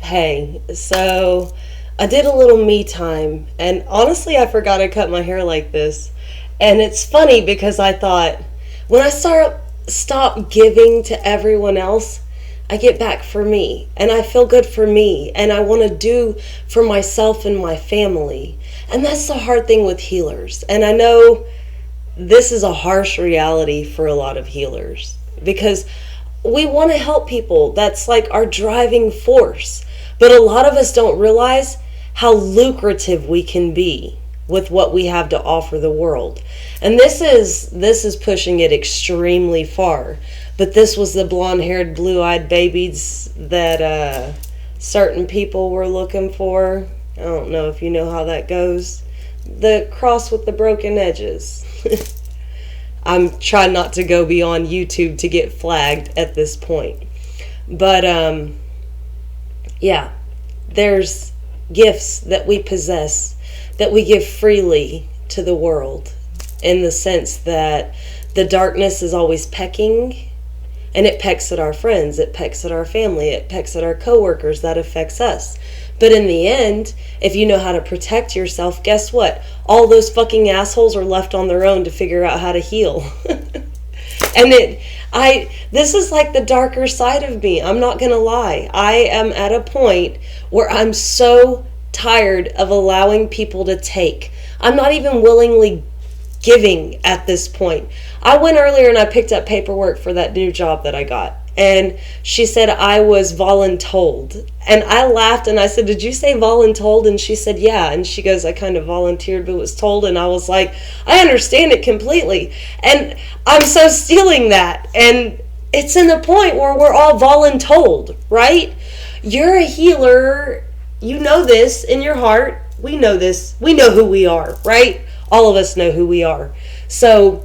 Hey, so I did a little me time, and honestly, I forgot I cut my hair like this. And it's funny because I thought when I stop giving to everyone else, I get back for me, and I feel good for me, and I want to do for myself and my family. And that's the hard thing with healers. And I know this is a harsh reality for a lot of healers because we want to help people. That's like our driving force. But a lot of us don't realize how lucrative we can be with what we have to offer the world. And this is pushing it extremely far. But this was the blonde-haired, blue-eyed babies that certain people were looking for. I don't know if you know how that goes. The cross with the broken edges. I'm trying not to go beyond YouTube to get flagged at this point. But yeah, there's gifts that we possess that we give freely to the world, in the sense that the darkness is always pecking, and it pecks at our friends, it pecks at our family, it pecks at our coworkers. That affects us. But in the end, if you know how to protect yourself, guess what? All those fucking assholes are left on their own to figure out how to heal. And this is like the darker side of me. I'm not gonna lie. I am at a point where I'm so tired of allowing people to take. I'm not even willingly giving at this point. I went earlier and I picked up paperwork for that new job that I got. And she said I was voluntold. And I laughed and I said, "Did you say voluntold?" And she said, "Yeah." And she goes, "I kind of volunteered but was told." And I was like, I understand it completely. And I'm so stealing that. And it's in the point where we're all voluntold, right? You're a healer. You know this in your heart. We know this. We know who we are, right? All of us know who we are. So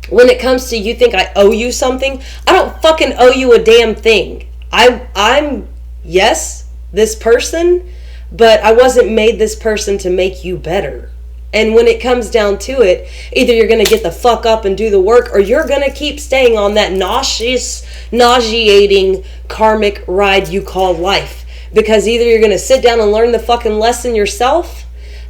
when it comes to you think I owe you something, I don't fucking owe you a damn thing. I'm yes, this person, but I wasn't made this person to make you better. And when it comes down to it, either you're going to get the fuck up and do the work, or you're going to keep staying on that nauseating karmic ride you call life. Because either you're going to sit down and learn the fucking lesson yourself,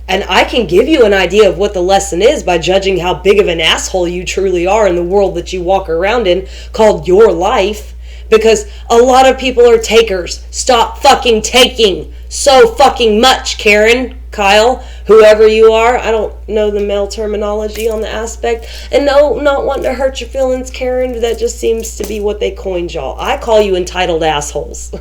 and I can give you an idea of what the lesson is by judging how big of an asshole you truly are in the world that you walk around in, called your life. Because a lot of people are takers. Stop fucking taking so fucking much, Karen, Kyle, whoever you are. I don't know the male terminology on the aspect. And no, not wanting to hurt your feelings, Karen. That just seems to be what they coined y'all. I call you entitled assholes.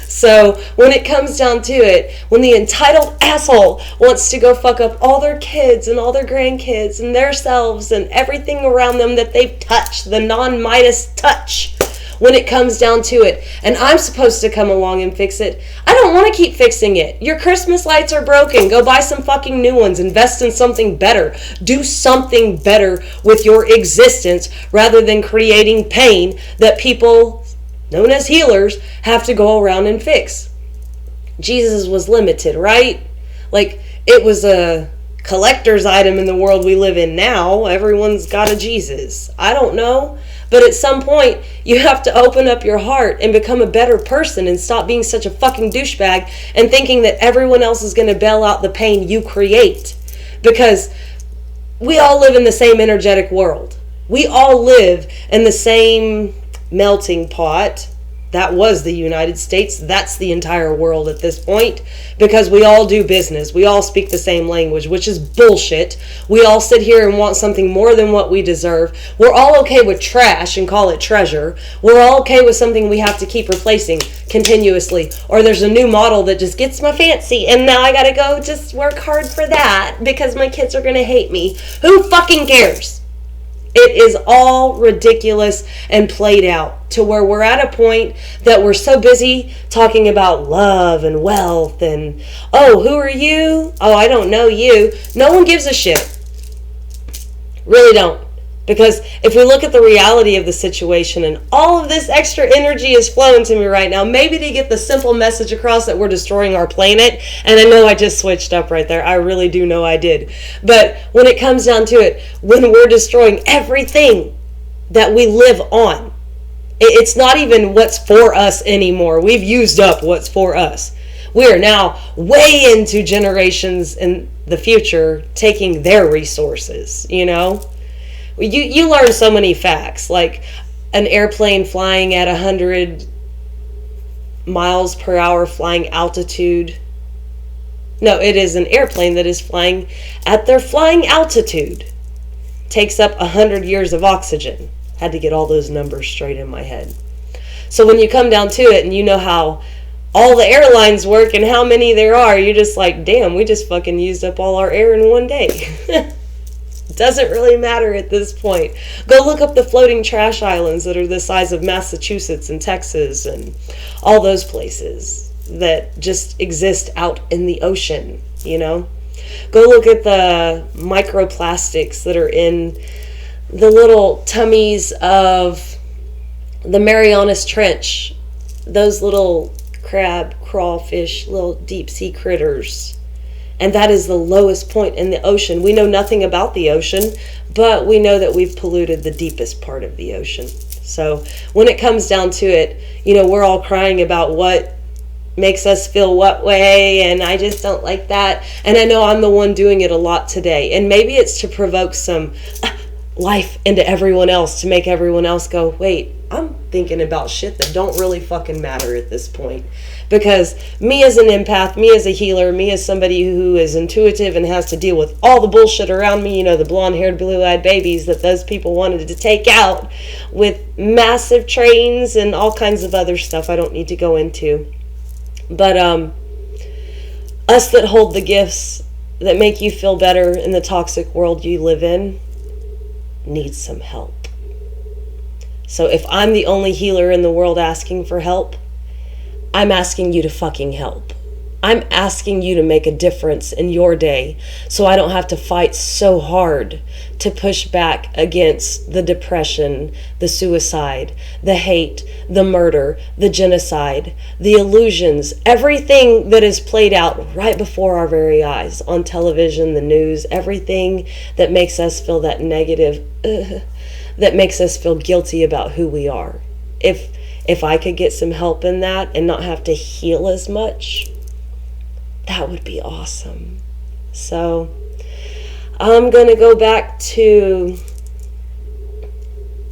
So when it comes down to it, when the entitled asshole wants to go fuck up all their kids and all their grandkids and themselves and everything around them that they've touched, the non-Midas touch, when it comes down to it, and I'm supposed to come along and fix it, I don't want to keep fixing it. Your Christmas lights are broken. Go buy some fucking new ones. Invest in something better. Do something better with your existence rather than creating pain that people, known as healers, have to go around and fix. Jesus was limited, right? Like, it was a collector's item in the world we live in now. Everyone's got a Jesus. I don't know. But at some point, you have to open up your heart and become a better person and stop being such a fucking douchebag and thinking that everyone else is going to bail out the pain you create. Because we all live in the same energetic world. We all live in the same melting pot. That was the United States. That's the entire world at this point. Because we all do business. We all speak the same language, which is bullshit. We all sit here and want something more than what we deserve. We're all okay with trash and call it treasure. We're all okay with something we have to keep replacing continuously. Or there's a new model that just gets my fancy, and now I gotta go just work hard for that because my kids are gonna hate me. Who fucking cares? It is all ridiculous and played out to where we're at a point that we're so busy talking about love and wealth and, oh, who are you? Oh, I don't know you. No one gives a shit. Really don't. Because if we look at the reality of the situation and all of this extra energy is flowing to me right now, maybe to get the simple message across that we're destroying our planet. And I know I just switched up right there. I really do know I did. But when it comes down to it, when we're destroying everything that we live on, It's not even what's for us anymore. We've used up what's for us. We are now way into generations in the future taking their resources, you know? You learn so many facts, like an airplane flying at 100 miles per hour flying altitude. No, it is an airplane that is flying at their flying altitude. Takes up 100 years of oxygen. Had to get all those numbers straight in my head. So when you come down to it and you know how all the airlines work and how many there are, you're just like, damn, we just fucking used up all our air in one day. Doesn't really matter at this point. Go look up the floating trash islands that are the size of Massachusetts and Texas and all those places that just exist out in the ocean, you know? Go look at the microplastics that are in the little tummies of the Marianas Trench. Those little crab, crawfish, little deep sea critters. And that is the lowest point in the ocean. We know nothing about the ocean, but we know that we've polluted the deepest part of the ocean. So when it comes down to it, you know, we're all crying about what makes us feel what way, and I just don't like that. And I know I'm the one doing it a lot today. And maybe it's to provoke some life into everyone else, to make everyone else go, wait, I'm thinking about shit that don't really fucking matter at this point. Because me as an empath, me as a healer, me as somebody who is intuitive and has to deal with all the bullshit around me, you know, the blonde-haired, blue-eyed babies that those people wanted to take out with massive trains and all kinds of other stuff I don't need to go into. But us that hold the gifts that make you feel better in the toxic world you live in need some help. So if I'm the only healer in the world asking for help, I'm asking you to fucking help. I'm asking you to make a difference in your day so I don't have to fight so hard to push back against the depression, the suicide, the hate, the murder, the genocide, the illusions, everything that is played out right before our very eyes on television, the news, everything that makes us feel that negative, that makes us feel guilty about who we are. If I could get some help in that and not have to heal as much, that would be awesome. So I'm going to go back to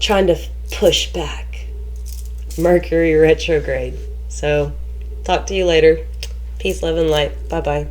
trying to push back Mercury retrograde. So talk to you later. Peace, love, and light. Bye-bye.